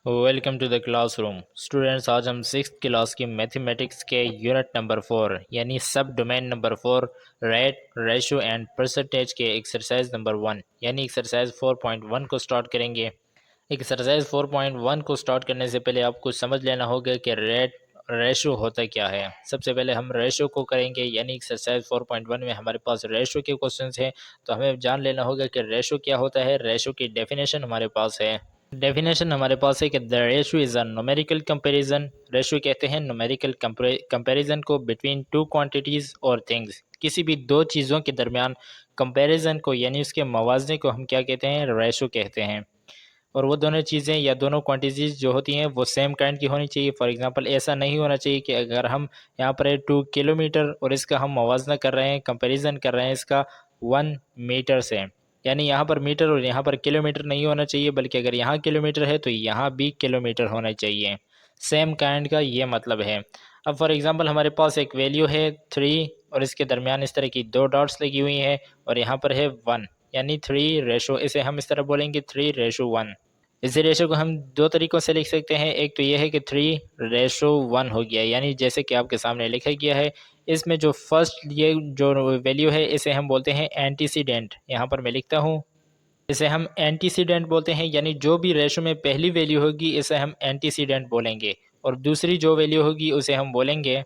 Welcome to the classroom students. आज हम six class की मैथमेटिक्स के यूनिट नंबर 4 यानी subdomain number 4 rate ratio and percentage के एक्सरसाइज नंबर 1 यानी एक्सरसाइज 4.1 को स्टार्ट करेंगे। एक्सरसाइज 4.1 को स्टार्ट करने से पहले आपको समझ लेना होगा कि रेट रेशो होता क्या है। सबसे पहले हम रेशो को करेंगे यानी एक्सरसाइज 4.1 में हमारे पास रेशो के क्वेश्चंस हैं, तो हमें जान लेना होगा कि रेशो क्या होता है। रेशो की डेफिनेशन हमारे पास है। डेफिनेशन हमारे पास है कि the ratio is a numerical comparison. Ratio कहते हैं न्यूमेरिकल कंपैरिजन को बिटवीन टू क्वांटिटीज़ और थिंग्स। किसी भी दो चीज़ों के दरमियान कंपैरिजन को यानी उसके मवाजने को हम क्या कहते हैं, रेशो कहते हैं। और वो दोनों चीज़ें या दोनों क्वांटिटीज़ जो होती हैं वो सेम काइंड की होनी चाहिए। फॉर एग्जांपल ऐसा नहीं होना चाहिए कि अगर हम यहाँ पर है 2 किलोमीटर और इसका हम मवाजना कर रहे हैं, कंपैरिजन कर रहे हैं इसका 1 मीटर से, यानी यहाँ पर मीटर और यहाँ पर किलोमीटर नहीं होना चाहिए, बल्कि अगर यहाँ किलोमीटर है तो यहाँ भी किलोमीटर होना चाहिए। सेम काइंड का ये मतलब है। अब फॉर एग्जांपल हमारे पास एक वैल्यू है 3 और इसके दरमियान इस तरह की दो डॉट्स लगी हुई हैं और यहाँ पर है 1 यानी 3 रेशो, इसे हम इस तरह बोलेंगे 3:1। इसी रेशो को हम दो तरीक़ों से लिख सकते हैं। एक तो यह है कि 3:1 हो गया, यानी जैसे कि आपके सामने लिखा गया है। इसमें जो फर्स्ट ये जो वैल्यू है इसे हम बोलते हैं एंटीसीडेंट। यहाँ पर मैं लिखता हूँ, इसे हम एंटीसीडेंट बोलते हैं, यानी जो भी रेशो में पहली वैल्यू होगी इसे हम एंटीसीडेंट बोलेंगे और दूसरी जो वैल्यू होगी उसे हम बोलेंगे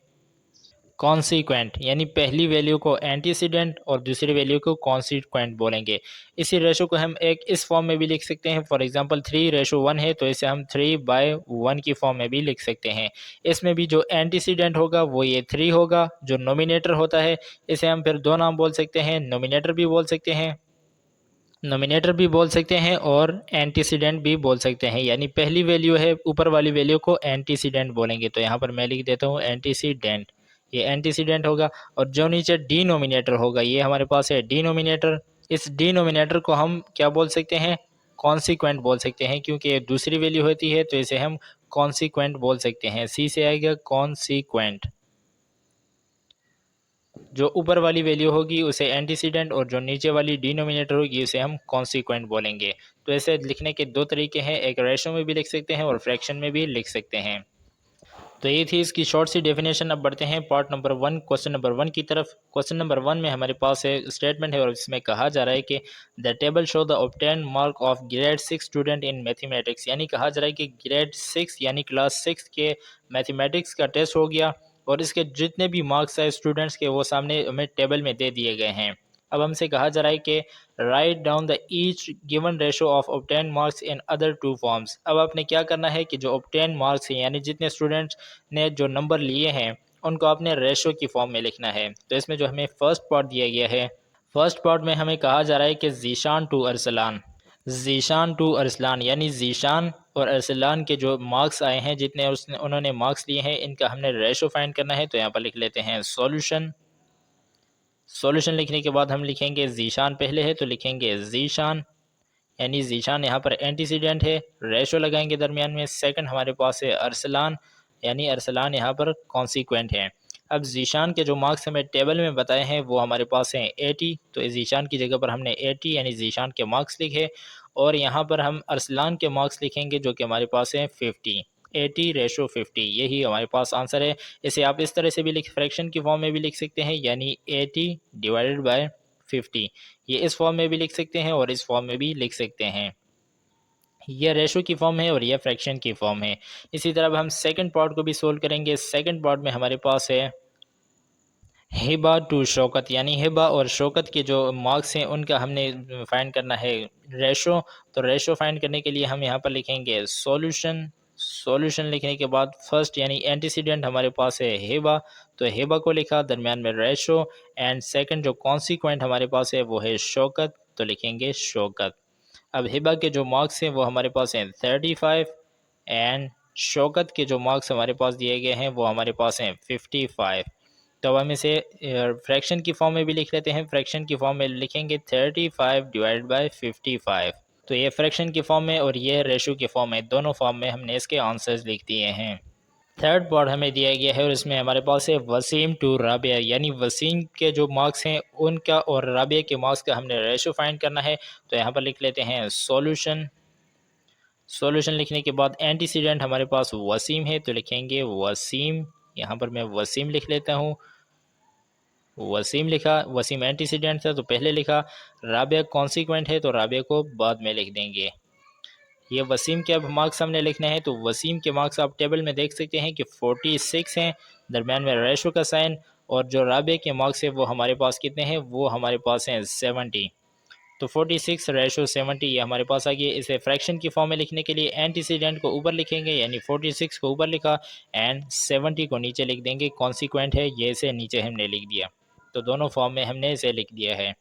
कॉन्सिक्वेंट, यानी पहली वैल्यू को एंटीसीडेंट और दूसरी वैल्यू को कॉन्सिक्वेंट बोलेंगे। इसी रेशो को हम एक इस फॉर्म में भी लिख सकते हैं। फॉर एग्जांपल 3:1 है तो इसे हम 3/1 की फॉर्म में भी लिख सकते हैं। इसमें भी जो एंटीसीडेंट होगा वो ये 3 होगा। जो नोमिनेटर होता है इसे हम फिर दो नाम बोल सकते हैं, नोमिनेटर भी बोल सकते हैं, और एंटीसीडेंट भी बोल सकते हैं, यानी पहली वैल्यू है ऊपर वाली वैल्यू को एंटीसीडेंट बोलेंगे। तो यहाँ पर मैं लिख देता हूँ एंटीसीडेंट, ये एंटीसीडेंट होगा। और जो नीचे डिनोमिनेटर होगा ये हमारे पास है डिनोमिनेटर। इस डिनोमिनेटर को हम क्या बोल सकते हैं, कॉन्सिक्वेंट बोल सकते हैं, क्योंकि ये दूसरी वैल्यू होती है तो इसे हम कॉन्सिक्वेंट बोल सकते हैं। सी से आएगा कॉन्सिक्वेंट। जो ऊपर वाली वैल्यू होगी उसे एंटीसीडेंट और जो नीचे वाली डिनोमिनेटर होगी उसे हम कॉन्सिक्वेंट बोलेंगे। तो ऐसे लिखने के दो तरीके हैं, एक रेशो में भी लिख सकते हैं और फ्रैक्शन में भी लिख सकते हैं। तो ये थी इसकी शॉर्ट सी डेफिनेशन। अब बढ़ते हैं पार्ट नंबर 1, क्वेश्चन नंबर 1 की तरफ। क्वेश्चन नंबर 1 में हमारे पास एक स्टेटमेंट है और इसमें कहा जा रहा है कि the table show the obtain mark of grade 6 student in mathematics, यानी कहा जा रहा है कि ग्रेड 6 यानी क्लास 6 के मैथमेटिक्स का टेस्ट हो गया और इसके जितने भी मार्क्स है स्टूडेंट्स के वो सामने हमें टेबल में दे दिए गए हैं। अब हमसे कहा जा रहा है कि write down the each given ratio of obtain marks in other two forms. अब आपने क्या करना है कि जो ऑब्टेन मार्क्स हैं यानी जितने स्टूडेंट्स ने जो नंबर लिए हैं उनको आपने रेशो की फॉर्म में लिखना है। तो इसमें जो हमें फर्स्ट पार्ट दिया गया है, फर्स्ट पार्ट में हमें कहा जा रहा है कि जीशान टू अरसलान, जीशान टू अरसलान, यानी जीशान और अरसलान के जो मार्क्स आए हैं, जितने उन्होंने मार्क्स लिए हैं, इनका हमने रेशो फाइंड करना है। तो यहाँ पर लिख लेते हैं सॉल्यूशन। सॉल्यूशन लिखने के बाद हम लिखेंगे जीशान पहले है तो लिखेंगे जीशान, यानी जीशान यहाँ पर एंटीसीडेंट है, रेशो लगाएंगे दरमियान में। सेकंड हमारे पास है अरसलान, यानी अरसलान यहाँ पर कॉन्सिक्वेंट है। अब जीशान के जो मार्क्स हमें टेबल में बताए हैं वो हमारे पास हैं 80, तो इस जीशान की जगह पर हमने 80 यानी जीशान के मार्क्स लिखे और यहाँ पर हम अरसलान के मार्क्स लिखेंगे जो कि हमारे पास हैं 50। 80:50, यही हमारे पास आंसर है। इसे आप इस तरह से भी लिख फ्रैक्शन की फॉर्म में भी लिख सकते हैं, यानी 80/50, ये इस फॉर्म में भी लिख सकते हैं और इस फॉर्म में भी लिख सकते हैं। ये रेशो की फॉर्म है और ये फ्रैक्शन की फॉर्म है। इसी तरह हम सेकंड पार्ट को भी सोल्व करेंगे। सेकंड पार्ट में हमारे पास है हिबा टू शौकत, यानी हिबा और शौकत के जो मार्क्स हैं उनका हमने फाइंड करना है रेशो। तो रेशो फाइंड करने के लिए हम यहाँ पर लिखेंगे सॉल्यूशन। सॉल्यूशन लिखने के बाद फर्स्ट यानी एंटीसीडेंट हमारे पास है हिबा, तो हिबा को लिखा, दरमियान में रेशो, एंड सेकंड जो कॉन्सिक्वेंट हमारे पास है वो है शौकत, तो लिखेंगे शौकत। अब हिबा के जो मार्क्स हैं वो हमारे पास हैं 35 एंड शौकत के जो मार्क्स हमारे पास दिए गए हैं वो हमारे पास हैं 55। तो अब हम इसे फ्रैक्शन की फॉर्म में भी लिख लेते हैं। फ्रैक्शन की फॉर्म में लिखेंगे 35/55। तो ये फ्रैक्शन की फॉर्म में और ये रेशो की फॉर्म में, दोनों फॉर्म में हमने इसके आंसर्स लिख दिए हैं। थर्ड पार्ट हमें दिया गया है और इसमें हमारे पास है वसीम टू राबिया, यानी वसीम के जो मार्क्स हैं उनका और राबिया के मार्क्स का हमने रेशो फाइंड करना है। तो यहाँ पर लिख लेते हैं सॉल्यूशन। सॉल्यूशन लिखने के बाद एंटीसीडेंट हमारे पास वसीम है तो लिखेंगे वसीम। यहाँ पर मैं वसीम लिख लेता हूँ। वसीम लिखा, वसीम एंटीसीडेंट था तो पहले लिखा। राबिया कॉन्सिक्वेंट है तो राबिया को बाद में लिख देंगे। ये वसीम के अब मार्क्स हमने लिखने हैं तो वसीम के मार्क्स आप टेबल में देख सकते हैं कि 46 हैं, दरमियान में रेशो का साइन। और जो राबिया के मार्क्स है वो हमारे पास कितने हैं, वो हमारे पास हैं 70। तो 46 रेशो 70 ये हमारे पास आ गया। इसे फ्रैक्शन की फॉर्म में लिखने के लिए एंटीसीडेंट को ऊपर लिखेंगे, यानी 46 को ऊपर लिखा एंड 70 को नीचे लिख देंगे। कॉन्सिक्वेंट है ये इसे नीचे हमने लिख दिया। तो दोनों फॉर्म में हमने इसे लिख दिया है।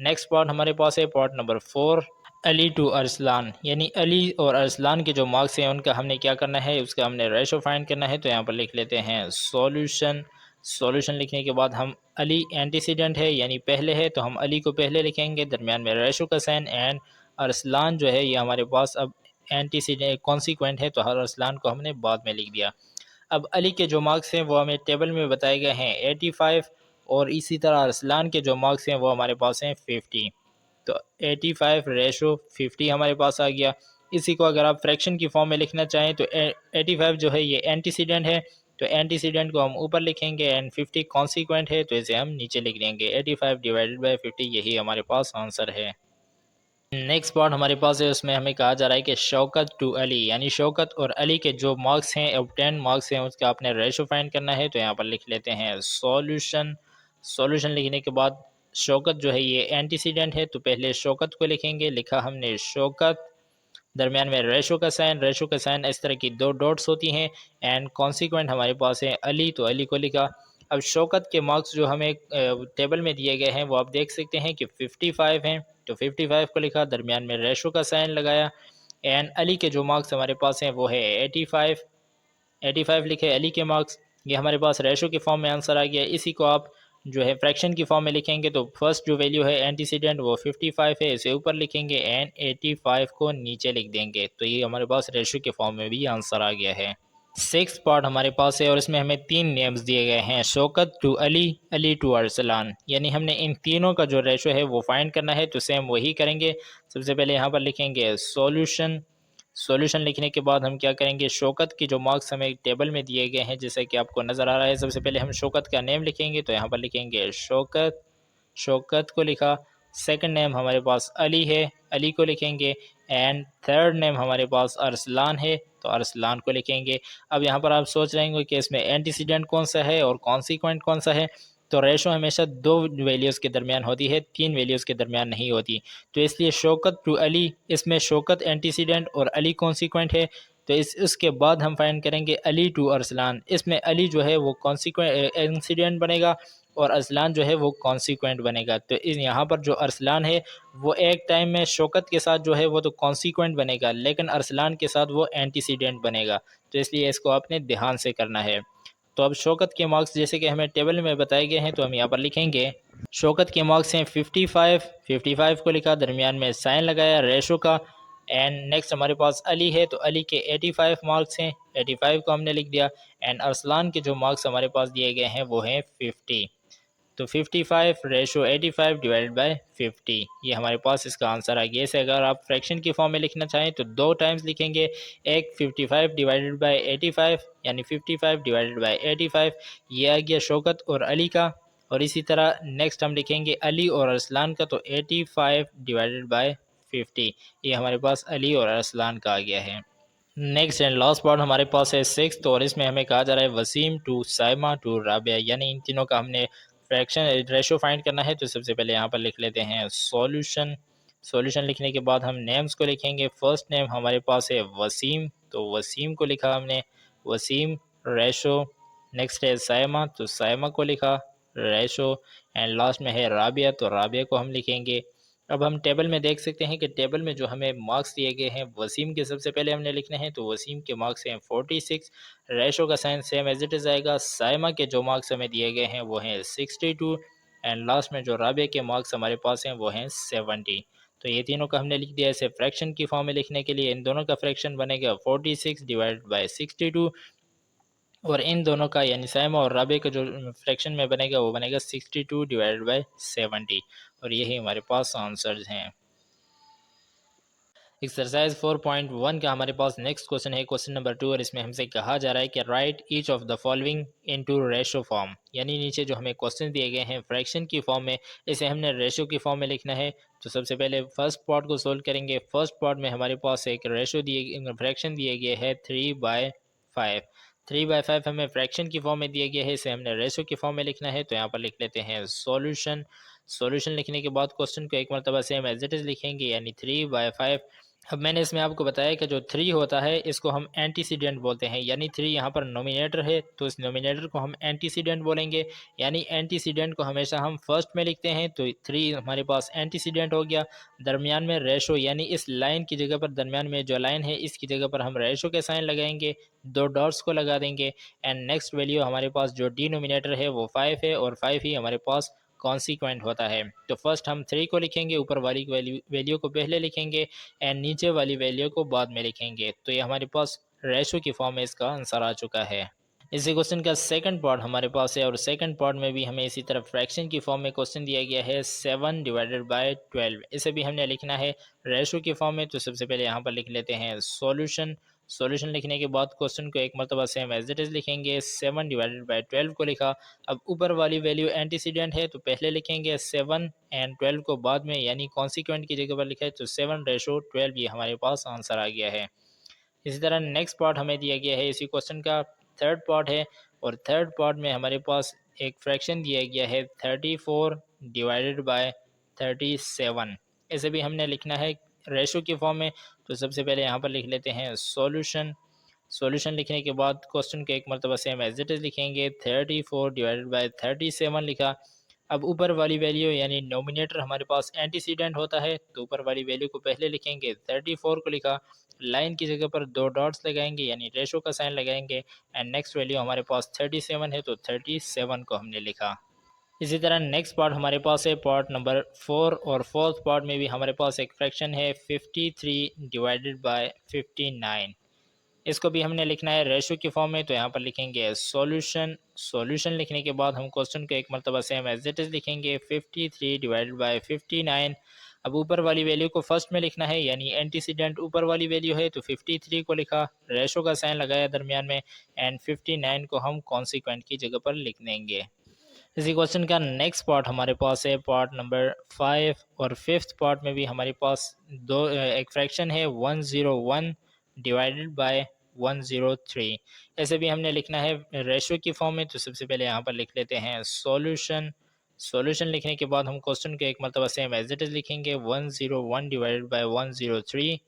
नेक्स्ट पार्ट हमारे पास है part number 4, Ali to Arsalan. यानी अली और अरसलान के जो मार्क्स हैं उनका हमने क्या करना है, उसका हमने रेशो फाइंड करना है। तो यहाँ पर लिख लेते हैं सॉल्यूशन। सॉल्यूशन लिखने के बाद हम अली एंटीसीडेंट है यानी पहले है तो हम अली को पहले लिखेंगे, दरमियान में रेशो का साइन। एंड अरसलान जो है ये हमारे पास अब एंटीसीडेंट कॉन्सिक्वेंट है तो हर अरसलान को हमने बाद में लिख दिया। अब अली के जो मार्क्स हैं वो हमें टेबल में बताए गए हैं 85, और इसी तरह अरसलान के जो मार्क्स हैं वो हमारे पास हैं 50। तो 85 रेशो 50 हमारे पास आ गया। इसी को अगर आप फ्रैक्शन की फॉर्म में लिखना चाहें तो 85 जो है ये एंटीसीडेंट है तो एंटीसीडेंट को हम ऊपर लिखेंगे एंड 50 कॉन्सिक्वेंट है तो इसे हम नीचे लिख देंगे। 85 डिवाइडेड बाई 50 यही हमारे पास आंसर है। नेक्स्ट पार्ट हमारे पास है, उसमें हमें कहा जा रहा है कि शौकत टू अली, यानी शौकत और अली के जो मार्क्स हैं अब 10 मार्क्स हैं उसका आपने रेशो फाइंड करना है। तो यहाँ पर लिख लेते हैं सॉल्यूशन। सॉल्यूशन लिखने के बाद शौकत जो है ये एंटीसीडेंट है तो पहले शौकत को लिखेंगे, लिखा हमने शौकत, दरमियान में रेशो का साइन। रेशो का साइन इस तरह की दो डॉट्स होती हैं एंड कॉन्सिक्वेंट हमारे पास है अली तो अली को लिखा। अब शौकत के मार्क्स जो हमें टेबल में दिए गए हैं वो आप देख सकते हैं कि 55 हैं तो 55 को लिखा, दरमियान में रेशो का साइन लगाया। एंड अली के जो मार्क्स हमारे पास हैं वो है 85। 85 लिखे अली के मार्क्स, ये हमारे पास रेशो के फॉर्म में आंसर आ गया। इसी को आप जो है फ्रैक्शन की फॉर्म में लिखेंगे तो फर्स्ट जो वैल्यू है एंटीसीडेंट वो 55 है, इसे ऊपर लिखेंगे एंड 85 को नीचे लिख देंगे। तो ये हमारे पास रेशो के फॉर्म में भी आंसर आ गया है। सिक्स पार्ट हमारे पास है और इसमें हमें 3 नेम्स दिए गए हैं, शौकत टू अली, अली टू अरसलान। यानी हमने इन तीनों का जो रेशो है वो फाइंड करना है तो सेम वही करेंगे। सबसे पहले यहाँ पर लिखेंगे सॉल्यूशन। सॉल्यूशन लिखने के बाद हम क्या करेंगे, शौकत की जो मार्क्स हमें टेबल में दिए गए हैं जैसे कि आपको नज़र आ रहा है, सबसे पहले हम शौकत का नेम लिखेंगे तो यहाँ पर लिखेंगे शौकत। शौकत को लिखा। सेकंड नेम हमारे पास अली है, अली को लिखेंगे। एंड थर्ड नेम हमारे पास अरसलान है तो अरसलान को लिखेंगे। अब यहाँ पर आप सोच रहे होंगे कि इसमें एंटीसीडेंट कौन सा है और कॉन्सिक्वेंट कौन सा है। तो रेशो हमेशा दो वैल्यूज़ के दरमियान होती है, तीन वैल्यूज़ के दरमियान नहीं होती। तो इसलिए शौकत टू अली, इसमें शौकत एंटीसीडेंट और अली कॉन्सिक्वेंट है। तो इसके बाद हम फाइंड करेंगे अली टू अरसलान, इसमें अली जो है वो कॉन्सिक्वेंट इंसिडेंट बनेगा और अरसलान जो है वो कॉन्सिक्वेंट बनेगा। तो इस यहाँ पर जो अरसलान है वो एक टाइम में शौकत के साथ जो है वो तो कॉन्सिक्वेंट बनेगा लेकिन अरसलान के साथ वो एंटीसीडेंट बनेगा। तो इसलिए इसको आपने ध्यान से करना है। तो अब शौकत के मार्क्स जैसे कि हमें टेबल में बताए गए हैं तो हम यहाँ पर लिखेंगे शौकत के मार्क्स हैं 55। 55 को लिखा, दरमियान में साइन लगाया रेशो का। एंड नेक्स्ट हमारे पास अली है तो अली के 85 मार्क्स हैं, 85 को हमने लिख दिया। एंड अरसलान के जो मार्क्स हमारे पास दिए गए हैं वो हैं 50। तो 55 रेशो 85 डिवाइडेड बाय 50 ये हमारे पास इसका आंसर आ गया। इसे अगर आप फ्रैक्शन की फॉर्म में लिखना चाहें तो दो टाइम्स लिखेंगे, एक 55 डिवाइडेड बाय 85 यानी 55 डिवाइडेड बाय 85, ये आ गया शौकत और अली का। और इसी तरह नेक्स्ट हम लिखेंगे अली और अरसलान का तो 85 डिवाइडेड बाय 50, ये हमारे पास अली और अरसलान का आ गया है। नेक्स्ट एंड लास्ट पार्ट हमारे पास है सिक्स्थ और इसमें हमें कहा जा रहा है वसीम टू साइमा टू राबिया, यानी इन तीनों का हमने फ्रैक्शन रेशो फाइंड करना है। तो सबसे पहले यहाँ पर लिख लेते हैं सॉल्यूशन। सॉल्यूशन लिखने के बाद हम नेम्स को लिखेंगे। फर्स्ट नेम हमारे पास है वसीम तो वसीम को लिखा हमने, वसीम रेशो। नेक्स्ट है साइमा तो साइमा को लिखा रेशो। एंड लास्ट में है राबिया तो राबिया को हम लिखेंगे। अब हम टेबल में देख सकते हैं कि टेबल में जो हमें मार्क्स दिए गए हैं वसीम के सबसे पहले हमने लिखने हैं तो वसीम के मार्क्स हैं 46। रेशो का sign same as it is आएगा। साइमा के जो मार्क्स हमें दिए गए हैं वो हैं 62। एंड लास्ट में जो राबिया के मार्क्स हमारे पास हैं वो हैं 70। तो ये तीनों का हमने लिख दिया। इसे फ्रैक्शन की फॉर्म में लिखने के लिए इन दोनों का फ्रैक्शन बनेगा 46 डिवाइडेड बाई 62 और इन दोनों का यानी साइमा और राबे का जो फ्रैक्शन में बनेगा वो बनेगा 62 डिवाइडेड बाई 70 और यही हमारे पास आंसर्स हैं। एक्सरसाइज 4.1 का हमारे पास नेक्स्ट क्वेश्चन है, क्वेश्चन नंबर 2, और इसमें हमसे कहा जा रहा है कि right each of the following into ratio form. यानी नीचे जो हमें क्वेश्चन दिए गए हैं फ्रैक्शन की फॉर्म में, इसे हमने रेशो की फॉर्म में लिखना है। तो सबसे पहले फर्स्ट पार्ट को सोल्व करेंगे। फर्स्ट पार्ट में हमारे पास एक रेशो दिए फ्रैक्शन दिए गए है 3/5। 3/5 हमें फ्रैक्शन की फॉर्म में दिया गया है, इसे हमने रेशो की फॉर्म में लिखना है। तो यहाँ पर लिख लेते हैं सॉल्यूशन। सॉल्यूशन लिखने के बाद क्वेश्चन को एक मरतबा सेम एज इट इज लिखेंगे, यानी 3/5। अब मैंने इसमें आपको बताया कि जो 3 होता है इसको हम एंटीसीडेंट बोलते हैं, यानी 3 यहाँ पर नोमिनेटर है तो इस नोमिनेटर को हम एंटीसीडेंट बोलेंगे। यानी एंटीसीडेंट को हमेशा हम फर्स्ट में लिखते हैं, तो 3 हमारे पास एंटीसीडेंट हो गया। दरमियान में रेशो, यानी इस लाइन की जगह पर दरमियान में जो लाइन है इसकी जगह पर हम रेशो के साइन लगाएंगे, 2 डॉट्स को लगा देंगे। एंड नेक्स्ट वैल्यू हमारे पास जो डिनोमिनेटर है वो 5 है, और 5 ही हमारे पास कॉन्सिक्वेंट होता है। तो फर्स्ट हम 3 को लिखेंगे, ऊपर वाली वैल्यू को पहले लिखेंगे एंड नीचे वाली वैल्यू को बाद में लिखेंगे। तो ये हमारे पास रेशो की फॉर्म में इसका आंसर आ चुका है। इसी क्वेश्चन का सेकंड पार्ट हमारे पास है, और सेकंड पार्ट में भी हमें इसी तरह फ्रैक्शन की फॉर्म में क्वेश्चन दिया गया है 7/12। इसे भी हमने लिखना है रेशो की फॉर्म में। तो सबसे पहले यहाँ पर लिख लेते हैं सॉल्यूशन। सॉल्यूशन लिखने के बाद क्वेश्चन को एक मरतबा सेम एज इट इज लिखेंगे। 7/12 को लिखा। अब ऊपर वाली वैल्यू एंटीसीडेंट है तो पहले लिखेंगे 7 एंड 12 को बाद में, यानी कॉन्सिक्वेंट की जगह पर लिखा है तो 7/12 ये हमारे पास आंसर आ गया है। इसी तरह नेक्स्ट पार्ट हमें दिया गया है, इसी क्वेश्चन का थर्ड पार्ट है, और थर्ड पार्ट में हमारे पास एक फ्रैक्शन दिया गया है 34/37। इसे भी हमने लिखना है रेशो की फॉर्म में। तो सबसे पहले यहाँ पर लिख लेते हैं सॉल्यूशन। सॉल्यूशन लिखने के बाद क्वेश्चन के एक मरतबा सेम एज इट इज लिखेंगे। 34/37 लिखा। अब ऊपर वाली वैल्यू यानी नोमिनेटर हमारे पास एंटीसीडेंट होता है, तो ऊपर वाली वैल्यू को पहले लिखेंगे। 34 को लिखा। लाइन की जगह पर 2 डॉट्स लगाएंगे, यानी रेशो का साइन लगाएंगे। एंड नेक्स्ट वैल्यू हमारे पास 37 है, तो 37 को हमने लिखा। इसी तरह नेक्स्ट पार्ट हमारे पास है पार्ट नंबर 4, और फोर्थ पार्ट में भी हमारे पास एक फ्रैक्शन है 53/59। इसको भी हमने लिखना है रेशो की फॉर्म में। तो यहाँ पर लिखेंगे सॉल्यूशन। सॉल्यूशन लिखने के बाद हम क्वेश्चन को एक मरतबा सेम एज इट इज लिखेंगे 53/59। अब ऊपर वाली वैल्यू को फर्स्ट में लिखना है, यानी एंटीसीडेंट ऊपर वाली वैल्यू है तो 53 को लिखा, रेशो का साइन लगाया दरमियान में, एंड 59 को हम कॉन्सिक्वेंट की जगह पर लिख देंगे। इसी क्वेश्चन का नेक्स्ट पार्ट हमारे पास है पार्ट नंबर 5, और फिफ्थ पार्ट में भी हमारे पास एक फ्रैक्शन है 101/103। ऐसे भी हमने लिखना है रेशो की फॉर्म में। तो सबसे पहले यहाँ पर लिख लेते हैं सॉल्यूशन। सॉल्यूशन लिखने के बाद हम क्वेश्चन के एक मरतबा सेम एज इट इज लिखेंगे 101/103।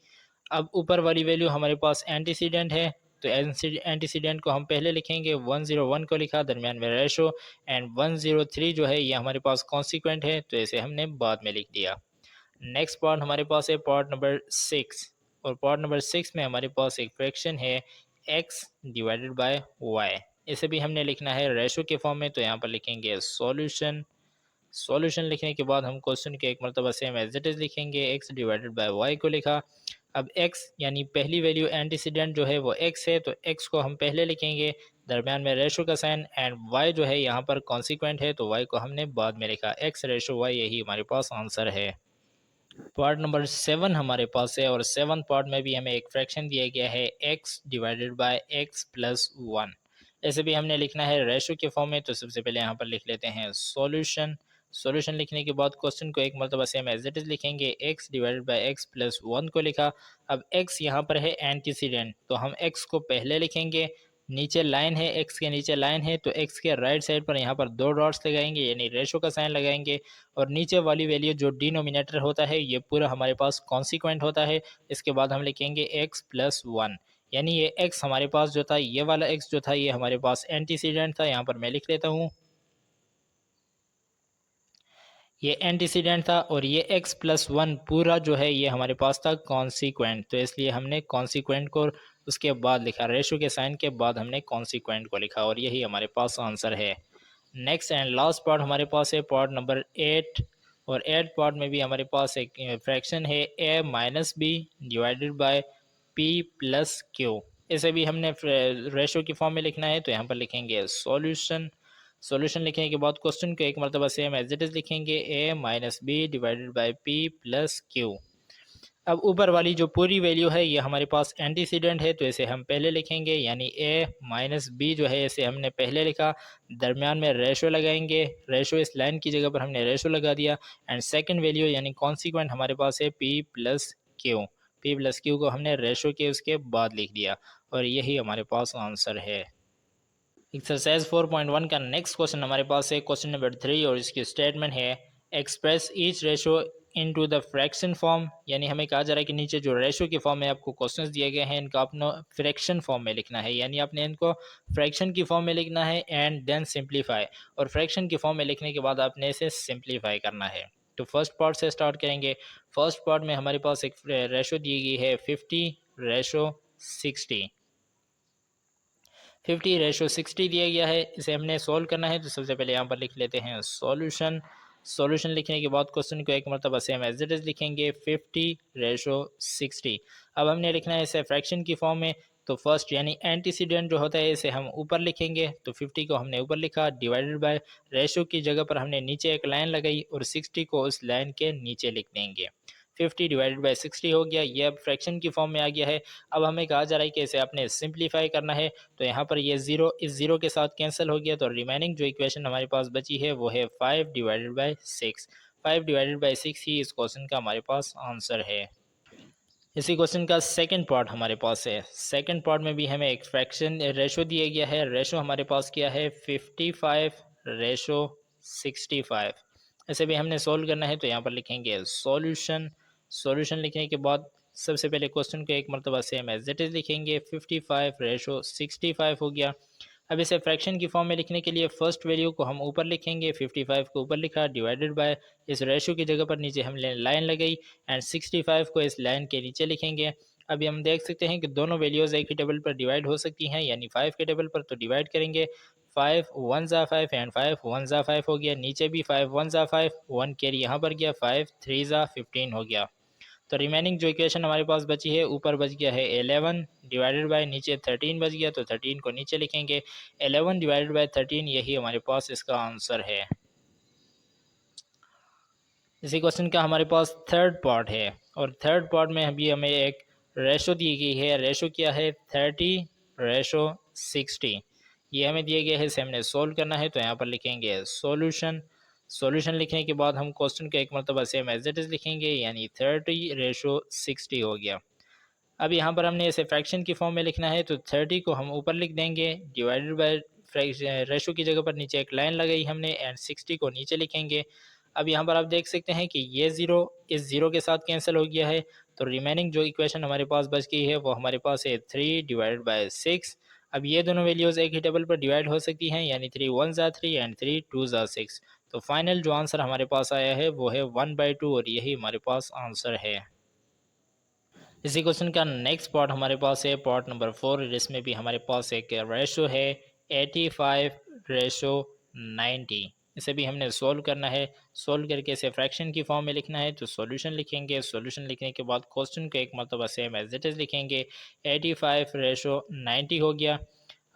अब ऊपर वाली वैल्यू हमारे पास एंटीसीडेंट है, तो एंटीसीडेंट को हम पहले लिखेंगे। 101 को लिखा, दरमियान में रेशो, एंड 103 जो है ये हमारे पास कॉन्सिक्वेंट है, तो इसे हमने बाद में लिख दिया। नेक्स्ट पार्ट हमारे पास है पार्ट नंबर 6, और पार्ट नंबर 6 में हमारे पास एक फ्रैक्शन है x/y। इसे भी हमने लिखना है रेशो के फॉर्म में। तो यहाँ पर लिखेंगे सॉल्यूशन। सॉल्यूशन लिखने के बाद हम क्वेश्चन के एक मरतबा सेम एज इट इज लिखेंगे। x/y को लिखा। अब x यानी पहली वैल्यू एंटीसीडेंट जो है वो x है, तो x को हम पहले लिखेंगे, दरमियान में रेशो का साइन, एंड y जो है यहाँ पर कॉन्सिक्वेंट है तो y को हमने बाद में लिखा। x/y यही हमारे पास आंसर है। पार्ट नंबर 7 हमारे पास है, और सेवन पार्ट में भी हमें एक फ्रैक्शन दिया गया है x/x+1। ऐसे भी हमने लिखना है रेशो के फॉर्म में। तो सबसे पहले यहाँ पर लिख लेते हैं सॉल्यूशन। सॉल्यूशन लिखने के बाद क्वेश्चन को एक मरतबा सेम एज इट इज लिखेंगे। x/x+1 को लिखा। अब x यहाँ पर है एंटीसीडेंट, तो हम x को पहले लिखेंगे। नीचे लाइन है, x के नीचे लाइन है, तो x के राइट साइड पर यहाँ पर 2 डॉट्स लगाएंगे, यानी रेशो का साइन लगाएंगे। और नीचे वाली वैल्यू जो डिनोमिनेटर होता है ये पूरा हमारे पास कॉन्सिक्वेंट होता है। इसके बाद हम लिखेंगे x+1, यानी ये x हमारे पास जो था, ये वाला x जो था ये हमारे पास एंटीसीडेंट था। यहाँ पर मैं लिख लेता हूँ ये एंटीसीडेंट था, और ये x+1 पूरा जो है ये हमारे पास था कॉन्सिक्वेंट, तो इसलिए हमने कॉन्सिक्वेंट को उसके बाद लिखा, रेशो के साइन के बाद हमने कॉन्सिक्वेंट को लिखा, और यही हमारे पास आंसर है। नेक्स्ट एंड लास्ट पार्ट हमारे पास है पार्ट नंबर 8, और 8 पार्ट में भी हमारे पास एक फ्रैक्शन है a-b/p+q। इसे भी हमने रेशो की फॉर्म में लिखना है। तो यहाँ पर लिखेंगे सॉल्यूशन। सॉल्यूशन लिखने के बाद क्वेश्चन को एक मरतबा सेम एज इट इज लिखेंगे a-b/p+q। अब ऊपर वाली जो पूरी वैल्यू है ये हमारे पास एंटीसीडेंट है, तो इसे हम पहले लिखेंगे, यानी ए माइनस बी जो है इसे हमने पहले लिखा। दरमियान में रेशो लगाएंगे, रेशो इस लाइन की जगह पर हमने रेशो लगा दिया। एंड सेकंड वैल्यू यानी कॉन्सिक्वेंट हमारे पास है P plus Q. P plus Q को हमने रेशो के उसके बाद लिख दिया, और यही हमारे पास आंसर है। एक्सरसाइज 4.1 का नेक्स्ट क्वेश्चन हमारे पास है क्वेश्चन नंबर 3, और इसकी स्टेटमेंट है express each ratio into the fraction form. यानी हमें कहा जा रहा है कि नीचे जो रेशो की फॉर्म में आपको क्वेश्चंस दिए गए हैं इनको आपने फ्रैक्शन फॉर्म में लिखना है, यानी आपने इनको फ्रैक्शन की फॉर्म में लिखना है एंड देन सिंप्लीफाई। और फ्रैक्शन की फॉर्म में लिखने के बाद आपने इसे सिंप्लीफाई करना है। तो फर्स्ट पार्ट से स्टार्ट करेंगे। फर्स्ट पार्ट में हमारे पास एक रेशो दी गई है 50:60। 50:60 दिया गया है, इसे हमने सॉल्व करना है। तो सबसे पहले यहाँ पर लिख लेते हैं सॉल्यूशन। सॉल्यूशन लिखने के बाद क्वेश्चन को एक मरतबा सेम एज इट इज लिखेंगे 50:60। अब हमने लिखना है इसे फ्रैक्शन की फॉर्म में। तो फर्स्ट यानी एंटीसीडेंट जो होता है इसे हम ऊपर लिखेंगे, तो 50 को हमने ऊपर लिखा, डिवाइडेड बाय रेशो की जगह पर हमने नीचे एक लाइन लगाई और 60 को उस लाइन के नीचे लिख देंगे। 50/60 हो गया, ये अब फ्रैक्शन की फॉर्म में आ गया है। अब हमें कहा जा रहा है कि इसे आपने सिंप्लीफाई करना है, तो यहाँ पर ये ज़ीरो इस ज़ीरो के साथ कैंसिल हो गया, तो रिमेनिंग जो इक्वेशन हमारे पास बची है वो है 5/6। 5/6 ही इस क्वेश्चन का हमारे पास आंसर है। इसी क्वेश्चन का सेकंड पार्ट हमारे पास है। सेकंड पार्ट में भी हमें एक फ्रैक्शन रेशो दिया गया है। रेशो हमारे पास क्या है 55:65। इसे भी हमने सोल्व करना है, तो यहाँ पर लिखेंगे सॉल्यूशन। सॉल्यूशन लिखने के बाद सबसे पहले क्वेश्चन को एक मरतबा सेम एज इट इज लिखेंगे, 55:65 हो गया। अब इसे फ्रैक्शन की फॉर्म में लिखने के लिए फर्स्ट वैल्यू को हम ऊपर लिखेंगे, 55 को ऊपर लिखा, डिवाइडेड बाय इस रेशो की जगह पर नीचे हमने लाइन लगाई एंड 65 को इस लाइन के नीचे लिखेंगे। अभी हम देख सकते हैं कि दोनों वैल्यूज़ एक ही टेबल पर डिवाइड हो सकती हैं, यानी 5 के टेबल पर तो डिवाइड करेंगे। 5 1 ज़ा 5 एंड 5 1 ज़ा 5 हो गया, नीचे भी 5 1 ज़ा 5, 1 कैरी यहाँ पर गया, 5 3 ज़ा 15 हो गया। तो रिमेनिंग जो इक्वेशन हमारे पास बची है, ऊपर बच गया है 11 डिवाइडेड बाय नीचे 13 बच गया, तो 13 को नीचे लिखेंगे। 11 डिवाइडेड बाय 13 यही हमारे पास इसका आंसर है। इसी क्वेश्चन का हमारे पास थर्ड पार्ट है, और थर्ड पार्ट में अभी हमें एक रेशो दी गई है। रेशो क्या है 30:60। ये हमें दिया गया है, इसे हमने सोल्व करना है, तो यहाँ पर लिखेंगे सॉल्यूशन। सॉल्यूशन लिखने के बाद हम क्वेश्चन का एक मरतबा सेम एज इट इज लिखेंगे, यानी 30:60 हो गया। अब यहाँ पर हमने इसे फ्रैक्शन की फॉर्म में लिखना है, तो 30 को हम ऊपर लिख देंगे, डिवाइडेड बाय रेशो की जगह पर नीचे एक लाइन लगाई हमने एंड 60 को नीचे लिखेंगे। अब यहाँ पर आप देख सकते हैं कि ये ज़ीरो इस ज़ीरो के साथ कैंसिल हो गया है, तो रिमेनिंग जो इक्वेशन हमारे पास बच गई है वो हमारे पास है 3/6। अब ये दोनों वैल्यूज़ एक ही टेबल पर डिवाइड हो सकती हैं, यानी 3 1 ज़ा 3 एंड 3 2 ज़ा 6। तो फाइनल जो आंसर हमारे पास आया है वो है 1/2, और यही हमारे पास आंसर है। इसी क्वेश्चन का नेक्स्ट पार्ट हमारे पास है पार्ट नंबर 4, जिसमें भी हमारे पास एक रेशो है 85:90। इसे भी हमने सोल्व करना है। सोल्व करके इसे फ्रैक्शन की फॉर्म में लिखना है, तो सॉल्यूशन लिखेंगे। सॉल्यूशन लिखने के बाद क्वेश्चन को एक मरतबा सेम एज इट इज़ लिखेंगे, 85:90 हो गया।